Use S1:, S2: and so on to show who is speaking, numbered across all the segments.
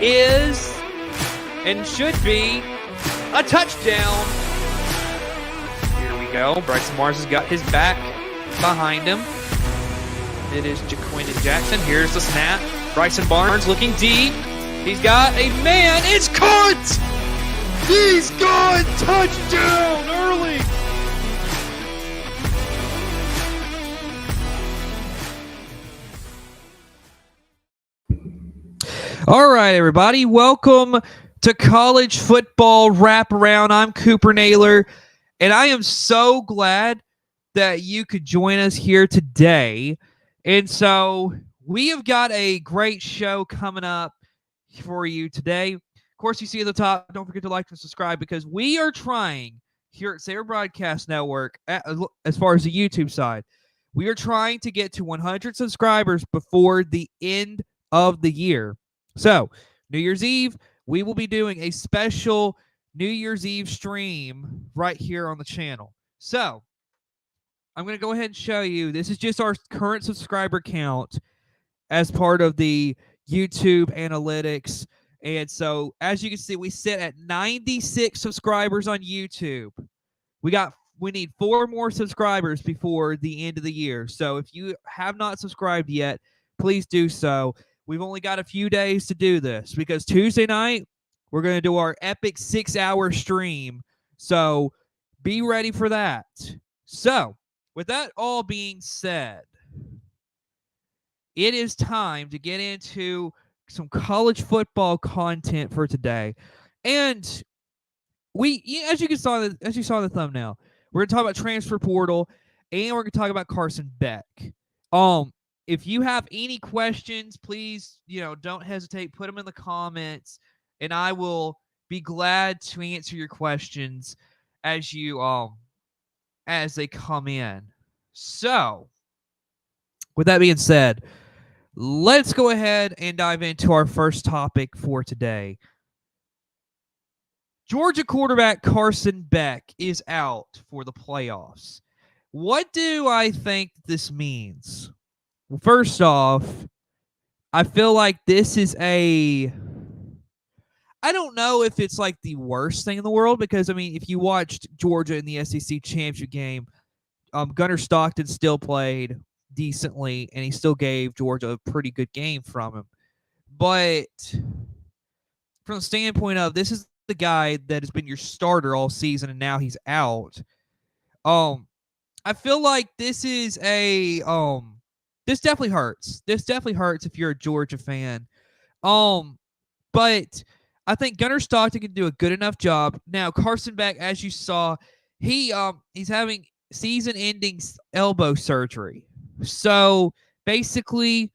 S1: is and should be a touchdown. Here we go. Bryson Barnes has got his back behind him. It is Jaquindon Jackson. Here's the snap. Bryson Barnes looking deep. He's got a man. It's caught! He's gone! Touchdown early! All right, everybody. Welcome to College Football Wraparound. I'm Cooper Naylor, and I am so glad that you could join us here today. And so we have got a great show coming up for you today. Of course, you see at the top, don't forget to like and subscribe because we are trying here at Saber Broadcast Network, as far as the YouTube side, we are trying to get to 100 subscribers before the end of the year. So, New Year's Eve, we will be doing a special New Year's Eve stream right here on the channel. So, I'm going to go ahead and show you. This is just our current subscriber count as part of the YouTube analytics. And so, as you can see, we sit at 96 subscribers on YouTube. We need 4 more subscribers before the end of the year. So, if you have not subscribed yet, please do so. We've only got a few days to do this because Tuesday night, we're going to do our epic 6-hour stream. So be ready for that. So with that all being said, it is time to get into some college football content for today. And as you saw in the thumbnail, we're going to talk about transfer portal and we're going to talk about Carson Beck. If you have any questions, please, don't hesitate. Put them in the comments, and I will be glad to answer your questions as they come in. So, with that being said, let's go ahead and dive into our first topic for today. Georgia quarterback Carson Beck is out for the playoffs. What do I think this means? Well, first off, I feel like this is I don't know if it's like the worst thing in the world because, if you watched Georgia in the SEC championship game, Gunnar Stockton still played decently, and he still gave Georgia a pretty good game from him. But from the standpoint of this is the guy that has been your starter all season, and now he's out. I feel like this is this definitely hurts. This definitely hurts if you're a Georgia fan. But I think Gunnar Stockton can do a good enough job. Now, Carson Beck, as you saw, he's having season-ending elbow surgery. So, basically,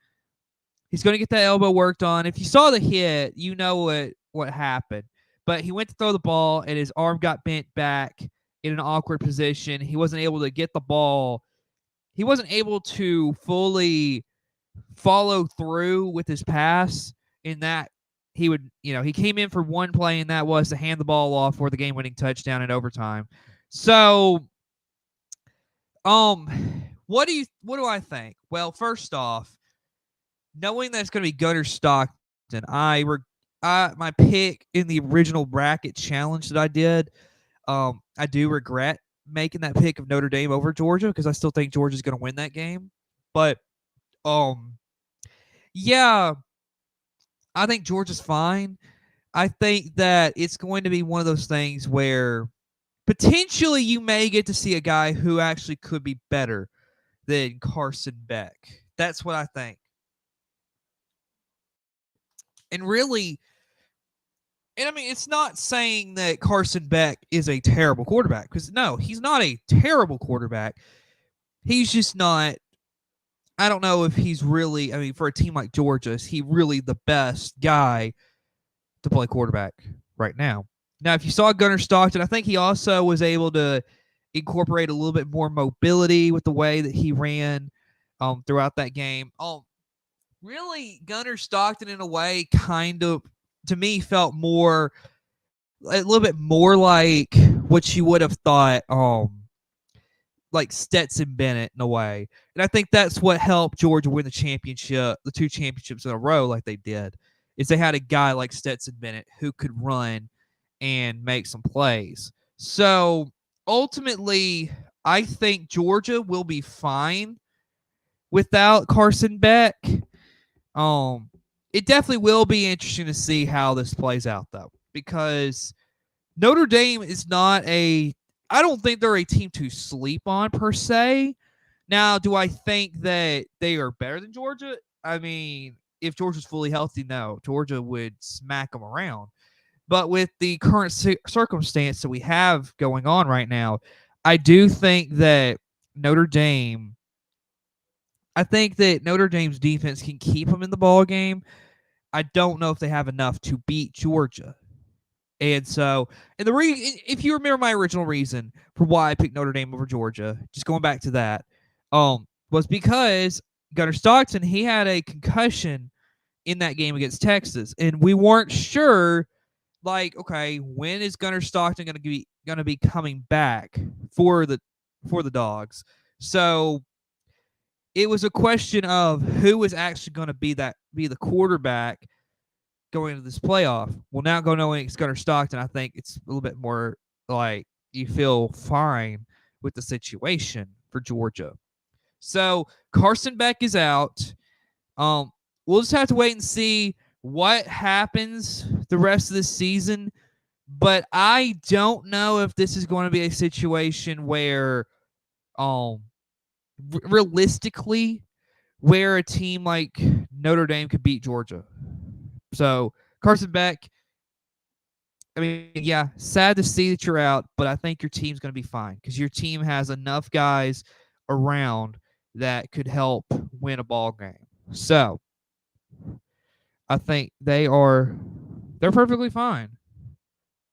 S1: he's going to get that elbow worked on. If you saw the hit, you know what happened. But he went to throw the ball, and his arm got bent back in an awkward position. He wasn't able to get the ball. He wasn't able to fully follow through with his pass in that he came in for one play, and that was to hand the ball off for the game-winning touchdown in overtime. So, what do I think? Well, first off, knowing that it's going to be Gunnar Stockton, my pick in the original bracket challenge that I did, I do regret making that pick of Notre Dame over Georgia because I still think Georgia's going to win that game. But, yeah, I think Georgia's fine. I think that it's going to be one of those things where potentially you may get to see a guy who actually could be better than Carson Beck. That's what I think. And really, it's not saying that Carson Beck is a terrible quarterback because, no, he's not a terrible quarterback. He's just not, I don't know if he's really, for a team like Georgia, is he really the best guy to play quarterback right now? Now, if you saw Gunnar Stockton, I think he also was able to incorporate a little bit more mobility with the way that he ran throughout that game. Really, Gunnar Stockton, in a way, kind of, to me, felt a little bit more like what you would have thought, like Stetson Bennett in a way. And I think that's what helped Georgia win the championship, the 2 championships in a row like they did. is they had a guy like Stetson Bennett who could run and make some plays. So ultimately, I think Georgia will be fine without Carson Beck. It definitely will be interesting to see how this plays out, though, because Notre Dame is not a. I don't think they're a team to sleep on per se. Now, do I think that they are better than Georgia? I mean, if Georgia's fully healthy, no, Georgia would smack them around. But with the current circumstance that we have going on right now, I do think that Notre Dame. I think that Notre Dame's defense can keep them in the ball game. I don't know if they have enough to beat Georgia. And so, and if you remember my original reason for why I picked Notre Dame over Georgia, just going back to that, was because Gunnar Stockton, he had a concussion in that game against Texas, and we weren't sure, like, okay, when is Gunnar Stockton going to be coming back for the Dogs? So it was a question of who was actually going to be the quarterback going into this playoff. Well, now knowing it's Gunnar Stockton, I think it's a little bit more like you feel fine with the situation for Georgia. So Carson Beck is out. We'll just have to wait and see what happens the rest of this season. But I don't know if this is going to be a situation where, realistically, where a team like Notre Dame could beat Georgia. So Carson Beck, I mean, yeah, sad to see that you're out, but I think your team's going to be fine because your team has enough guys around that could help win a ball game. So I think they're perfectly fine.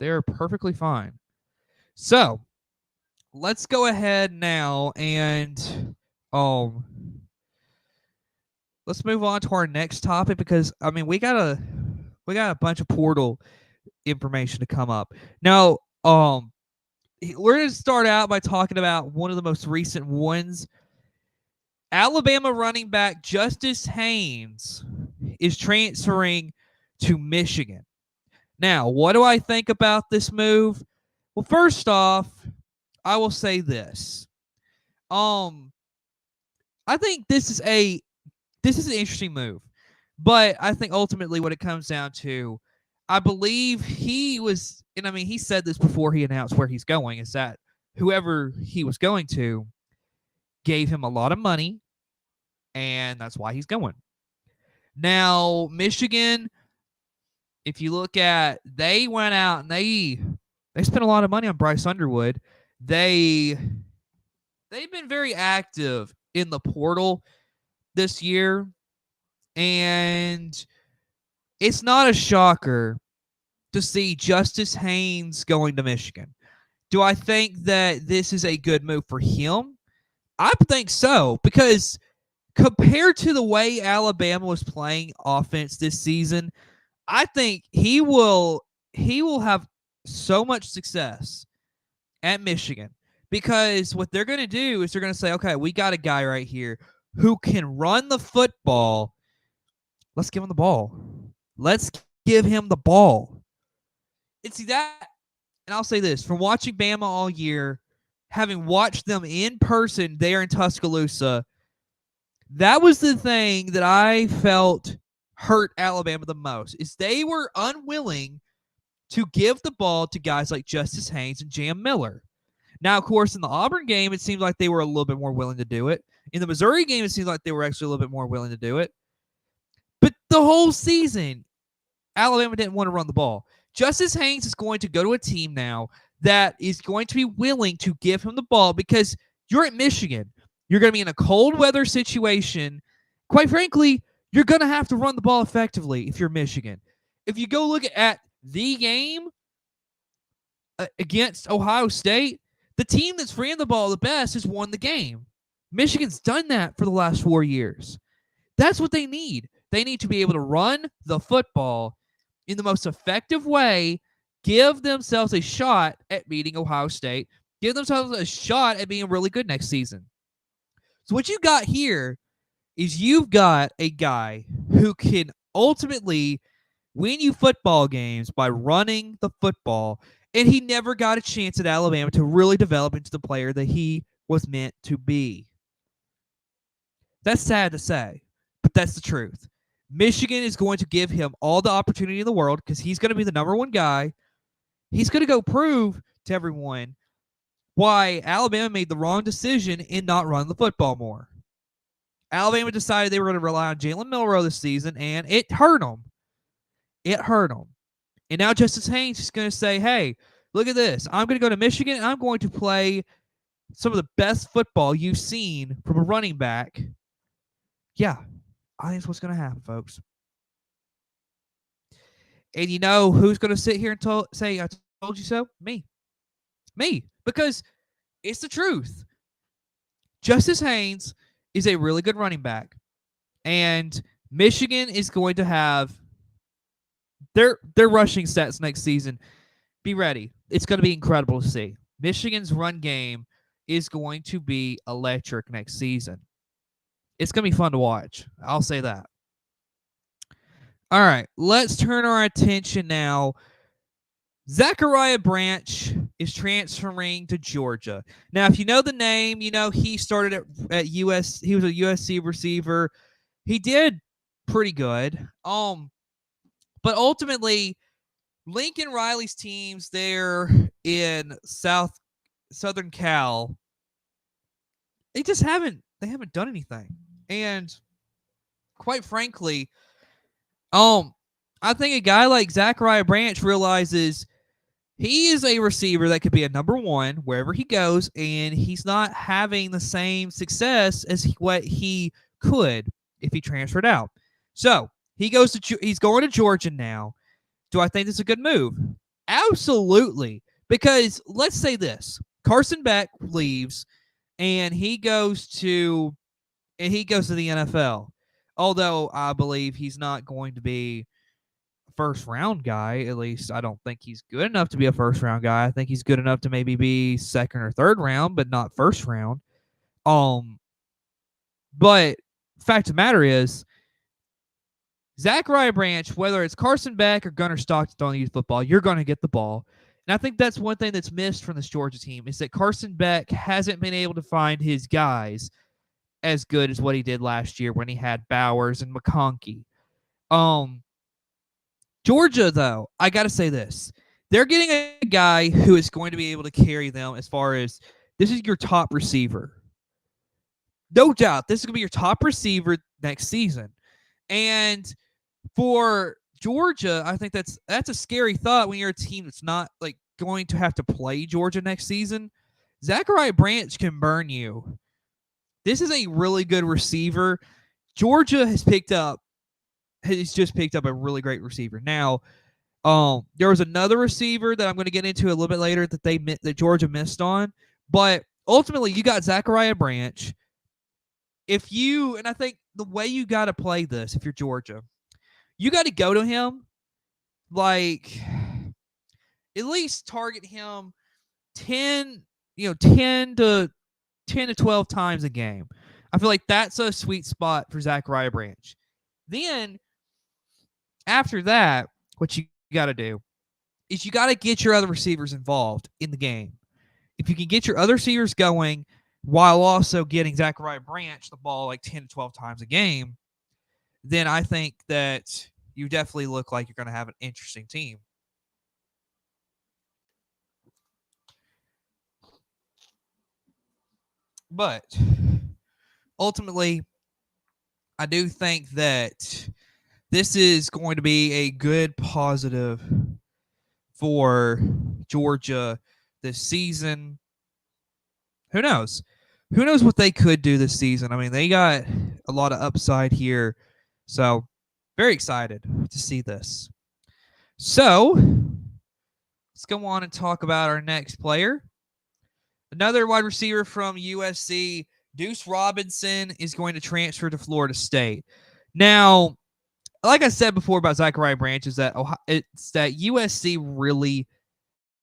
S1: They're perfectly fine. So let's go ahead now and let's move on to our next topic because I mean we got a bunch of portal information to come up. Now, we're going to start out by talking about one of the most recent ones. Alabama running back Justice Haynes is transferring to Michigan. Now, what do I think about this move? Well, first off, I will say this. I think this is an interesting move. But I think ultimately what it comes down to, I believe he said this before he announced where he's going, is that whoever he was going to gave him a lot of money, and that's why he's going. Now, Michigan, if you look at, they went out and they spent a lot of money on Bryce Underwood. They've been very active in the portal this year, and it's not a shocker to see Justice Haynes going to Michigan. Do I think that this is a good move for him? I think so, because compared to the way Alabama was playing offense this season, I think he will have so much success at Michigan, because what they're going to do is they're going to say, okay, we got a guy right here who can run the football. Let's give him the ball. Let's give him the ball. It's that, and I'll say this, from watching Bama all year, having watched them in person there in Tuscaloosa, that was the thing that I felt hurt Alabama the most, is they were unwilling to give the ball to guys like Justice Haynes and Jam Miller. Now, of course, in the Auburn game, it seemed like they were a little bit more willing to do it. In the Missouri game, it seems like they were actually a little bit more willing to do it. But the whole season, Alabama didn't want to run the ball. Justice Haynes is going to go to a team now that is going to be willing to give him the ball, because you're at Michigan. You're going to be in a cold weather situation. Quite frankly, you're going to have to run the ball effectively if you're Michigan. If you go look at the game against Ohio State, the team that's freeing the ball the best has won the game. Michigan's done that for the last 4 years. That's what they need. They need to be able to run the football in the most effective way, give themselves a shot at beating Ohio State, give themselves a shot at being really good next season. So what you got here is you've got a guy who can ultimately win you football games by running the football. And he never got a chance at Alabama to really develop into the player that he was meant to be. That's sad to say, but that's the truth. Michigan is going to give him all the opportunity in the world because he's going to be the number one guy. He's going to go prove to everyone why Alabama made the wrong decision in not running the football more. Alabama decided they were going to rely on Jalen Milroe this season, and it hurt them. It hurt them. And now Justice Haynes is going to say, hey, look at this. I'm going to go to Michigan, and I'm going to play some of the best football you've seen from a running back. Yeah, I think that's what's going to happen, folks. And you know who's going to sit here and say, I told you so? Me. Because it's the truth. Justice Haynes is a really good running back. And Michigan is going to have their rushing stats next season. Be ready. It's going to be incredible to see. Michigan's run game is going to be electric next season. It's going to be fun to watch. I'll say that. All right, let's turn our attention now. Zachariah Branch is transferring to Georgia. Now, if you know the name, you know he started at US. He was a USC receiver. He did pretty good. But ultimately, Lincoln Riley's teams there in Southern Cal, they haven't done anything. And quite frankly, I think a guy like Zachariah Branch realizes he is a receiver that could be a number one wherever he goes, and he's not having the same success as what he could if he transferred out. So he's going to Georgia now. Do I think this is a good move? Absolutely. Because let's say this. Carson Beck leaves and he goes to the NFL. Although I believe he's not going to be a first round guy. At least I don't think he's good enough to be a first round guy. I think he's good enough to maybe be second or third round, but not first round. But fact of the matter is, Zachariah Branch, whether it's Carson Beck or Gunnar Stockton throwing youth football, you're going to get the ball. And I think that's one thing that's missed from this Georgia team is that Carson Beck hasn't been able to find his guys as good as what he did last year when he had Bowers and McConkey. Georgia, though, I got to say this. They're getting a guy who is going to be able to carry them as far as this is your top receiver. No doubt, this is going to be your top receiver next season. And for Georgia, I think that's a scary thought when you're a team that's not like going to have to play Georgia next season. Zachariah Branch can burn you. This is a really good receiver. Georgia has just picked up a really great receiver. Now, there was another receiver that I'm going to get into a little bit later that Georgia missed on, but ultimately you got Zachariah Branch. And I think the way you got to play this, if you're Georgia, you got to go to him, like at least target him 10 to 12 times a game. I feel like that's a sweet spot for Zachariah Branch. Then after that, what you got to do is you got to get your other receivers involved in the game. If you can get your other receivers going while also getting Zachariah Branch the ball like 10 to 12 times a game, then I think that you definitely look like you're going to have an interesting team. But ultimately, I do think that this is going to be a good positive for Georgia this season. Who knows? Who knows what they could do this season? I mean, they got a lot of upside here. So, very excited to see this. So, let's go on and talk about our next player. Another wide receiver from USC, Deuce Robinson, is going to transfer to Florida State. Now, like I said before about Zachariah Branch, is that USC really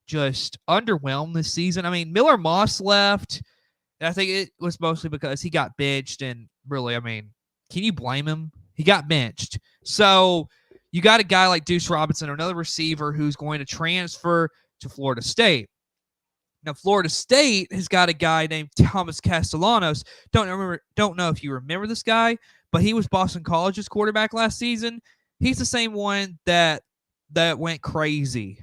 S1: just underwhelmed this season. I mean, Miller Moss left, and I think it was mostly because he got benched, and really, I mean, can you blame him? He got benched. So you got a guy like Deuce Robinson, or another receiver who's going to transfer to Florida State. Now, Florida State has got a guy named Thomas Castellanos. Don't know if you remember this guy, but he was Boston College's quarterback last season. He's the same one that went crazy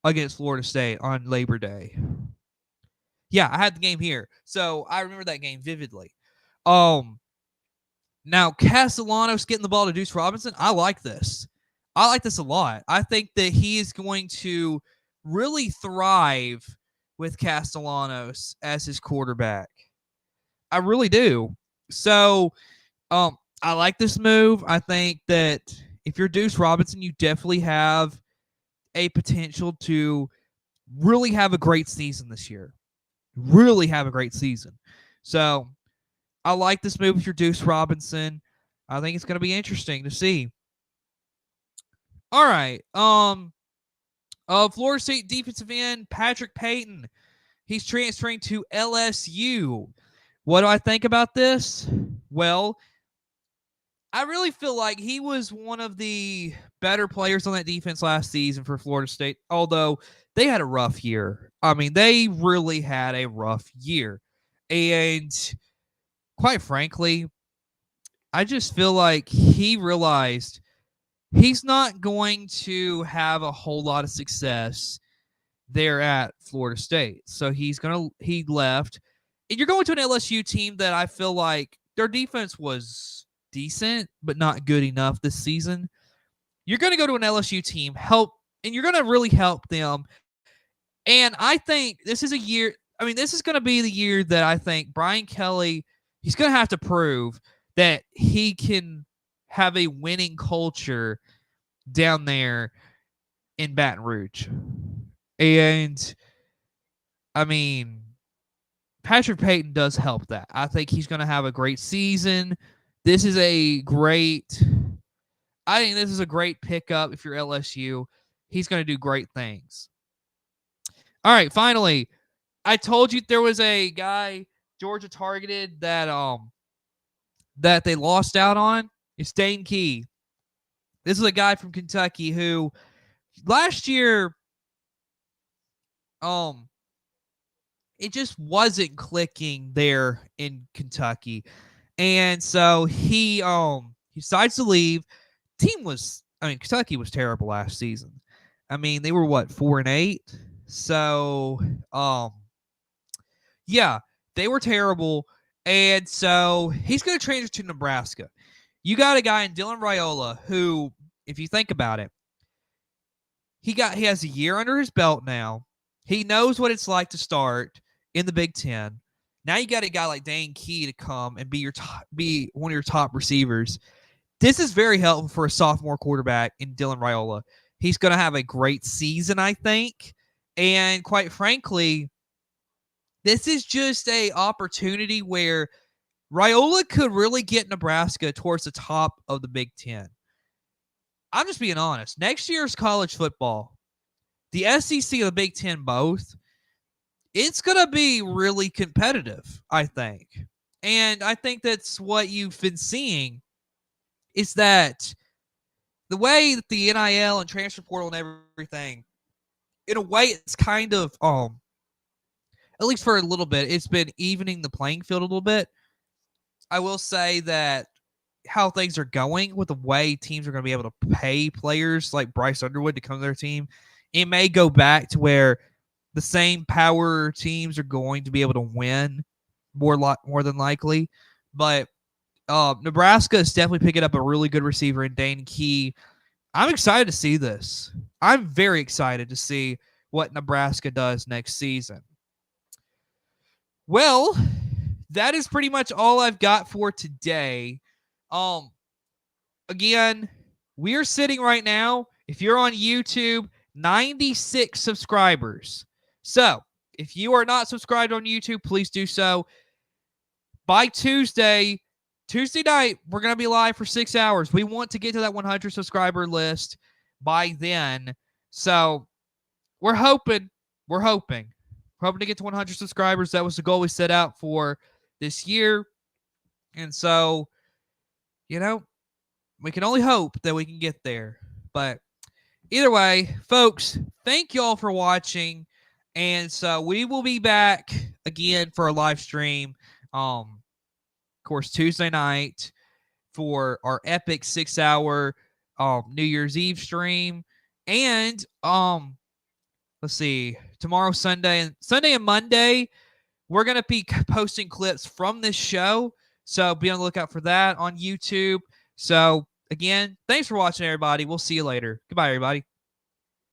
S1: against Florida State on Labor Day. Yeah, I had the game here, so I remember that game vividly. Now Castellanos getting the ball to Deuce Robinson, I like this. I like this a lot. I think that he is going to really thrive with Castellanos as his quarterback. I really do. So, I like this move. I think that if you're Deuce Robinson, you definitely have a potential to really have a great season this year. Really have a great season. So, I like this move if you're Deuce Robinson. I think it's going to be interesting to see. All right. Florida State defensive end Patrick Payton. He's transferring to LSU. What do I think about this? Well, I really feel like he was one of the better players on that defense last season for Florida State, although they had a rough year. I mean, they really had a rough year. And quite frankly, I just feel like he realized he's not going to have a whole lot of success there at Florida State. So he left. And you're going to an LSU team that I feel like their defense was decent, but not good enough this season. You're going to go to an LSU team, and you're going to really help them. And I think this is this is going to be the year that I think Brian Kelly, he's going to have to prove that he can have a winning culture down there in Baton Rouge. And I mean, Patrick Payton does help that. I think he's going to have a great season. I think this is a great pickup if you're LSU. He's going to do great things. All right, finally, I told you there was a guy Georgia targeted that they lost out on. It's Dane Key. This is a guy from Kentucky who last year it just wasn't clicking there in Kentucky. And so he decides to leave. Kentucky was terrible last season. I mean, they were 4-8. So, yeah, they were terrible. And so he's going to transfer to Nebraska. You got a guy in Dylan Raiola who, if you think about it, he has a year under his belt now. He knows what it's like to start in the Big Ten. Now you got a guy like Dane Key to come and be one of your top receivers. This is very helpful for a sophomore quarterback in Dylan Raiola. He's going to have a great season, I think. And quite frankly, this is just a opportunity where Raiola could really get Nebraska towards the top of the Big Ten. I'm just being honest. Next year's college football, the SEC and the Big Ten both, it's going to be really competitive, I think. And I think that's what you've been seeing is that the way that the NIL and transfer portal and everything, in a way, it's kind of, at least for a little bit, it's been evening the playing field a little bit. I will say that how things are going with the way teams are going to be able to pay players like Bryce Underwood to come to their team, it may go back to where the same power teams are going to be able to win more than likely. But Nebraska is definitely picking up a really good receiver in Dane Key. I'm excited to see this. I'm very excited to see what Nebraska does next season. Well, that is pretty much all I've got for today. Again, we are sitting right now, if you're on YouTube, 96 subscribers. So, if you are not subscribed on YouTube, please do so. By Tuesday night, we're going to be live for 6 hours. We want to get to that 100 subscriber list by then. So, we're hoping to get to 100 subscribers. That was the goal we set out for this year. And so, We can only hope that we can get there. But either way, folks, thank you all for watching. And so we will be back again for a live stream. Of course, Tuesday night for our epic 6-hour New Year's Eve stream. And let's see, tomorrow, Sunday and Monday, we're gonna be posting clips from this show. So be on the lookout for that on YouTube. So again, thanks for watching, everybody. We'll see you later. Goodbye, everybody.